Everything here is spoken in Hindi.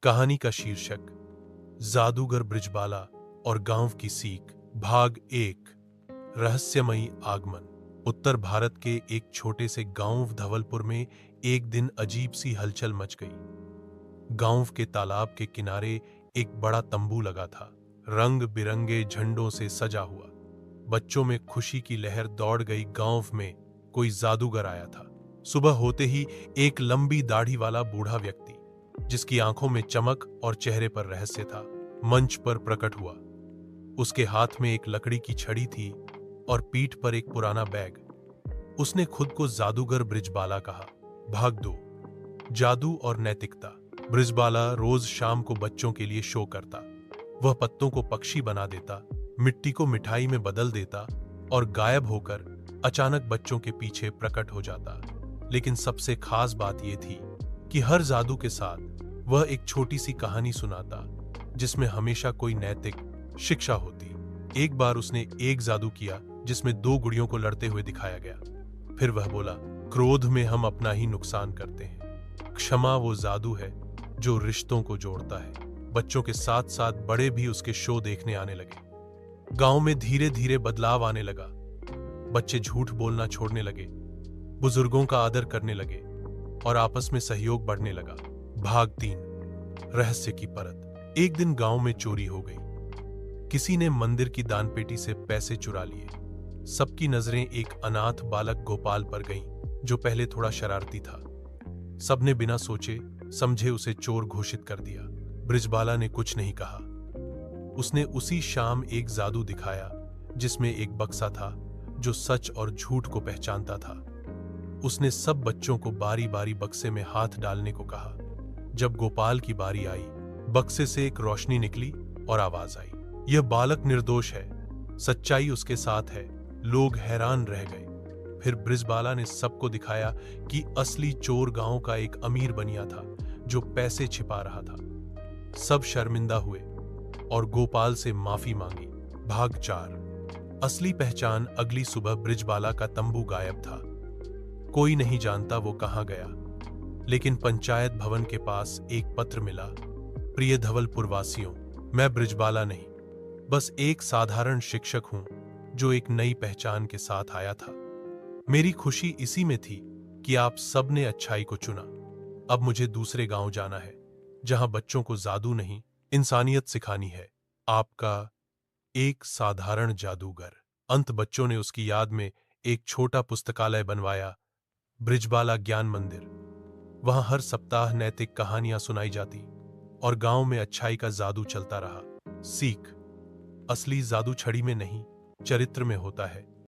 कहानी का शीर्षक जादूगर ब्रिजबाला और गांव की सीख, भाग 1। रहस्यमयी आगमन। उत्तर भारत के एक छोटे से गांव धवलपुर में एक दिन अजीब सी हलचल मच गई। गांव के तालाब के किनारे एक बड़ा तंबू लगा था, रंग बिरंगे झंडों से सजा हुआ। बच्चों में खुशी की लहर दौड़ गई। गांव में कोई जादूगर आया था। सुबह होते ही एक लंबी दाढ़ी वाला बूढ़ा व्यक्ति, जिसकी आंखों में चमक और चेहरे पर रहस्य था, मंच पर प्रकट हुआ। उसके हाथ में एक लकड़ी की छड़ी थी और पीठ पर एक पुराना बैग। उसने खुद को जादूगर ब्रिजबाला कहा। भाग 2, जादू और नैतिकता। ब्रिजबाला रोज शाम को बच्चों के लिए शो करता। वह पत्तों को पक्षी बना देता, मिट्टी को मिठाई में बदल देता और गायब होकर अचानक बच्चों के पीछे प्रकट हो जाता। लेकिन सबसे खास बात यह थी कि हर जादू के साथ वह एक छोटी सी कहानी सुनाता, जिसमें हमेशा कोई नैतिक शिक्षा होती। एक बार उसने एक जादू किया जिसमें 2 गुड़ियों को लड़ते हुए दिखाया गया। फिर वह बोला, क्रोध में हम अपना ही नुकसान करते हैं। क्षमा वो जादू है जो रिश्तों को जोड़ता है। बच्चों के साथ साथ बड़े भी उसके शो देखने आने लगे। गांव में धीरे धीरे बदलाव आने लगा। बच्चे झूठ बोलना छोड़ने लगे, बुजुर्गों का आदर करने लगे और आपस में सहयोग बढ़ने लगा। भाग 3, रहस्य की परत। एक दिन गांव में चोरी हो गई। किसी ने मंदिर की दानपेटी से पैसे चुरा लिए। सबकी नजरें एक अनाथ बालक गोपाल पर गईं, जो पहले थोड़ा शरारती था। सबने बिना सोचे समझे उसे चोर घोषित कर दिया। ब्रिजबाला ने कुछ नहीं कहा। उसने उसी शाम एक जादू दिखाया, जिसमें एक बक्सा था जो सच और झूठ को पहचानता था। उसने सब बच्चों को बारी बारी बक्से में हाथ डालने को कहा। जब गोपाल की बारी आई, बक्से से एक रोशनी निकली और आवाज आई, यह बालक निर्दोष है, सच्चाई उसके साथ है। लोग हैरान रह गए। फिर ब्रिजबाला ने सबको दिखाया कि असली चोर गांव का एक अमीर बनिया था, जो पैसे छिपा रहा था। सब शर्मिंदा हुए और गोपाल से माफी मांगी। भाग 4, असली पहचान। अगली सुबह ब्रिजबाला का तंबू गायब था। कोई नहीं जानता वो कहां गया, लेकिन पंचायत भवन के पास एक पत्र मिला। प्रिय धवलपुर वासियों, मैं ब्रिजबाला नहीं, बस एक साधारण शिक्षक हूं जो एक नई पहचान के साथ आया था। मेरी खुशी इसी में थी कि आप सब ने अच्छाई को चुना। अब मुझे दूसरे गांव जाना है, जहां बच्चों को जादू नहीं, इंसानियत सिखानी है। आपका एक साधारण जादूगर। अंत बच्चों ने उसकी याद में एक छोटा पुस्तकालय बनवाया, ब्रिजबाला ज्ञान मंदिर। वहां हर सप्ताह नैतिक कहानियां सुनाई जाती और गांव में अच्छाई का जादू चलता रहा। सीख, असली जादू छड़ी में नहीं, चरित्र में होता है।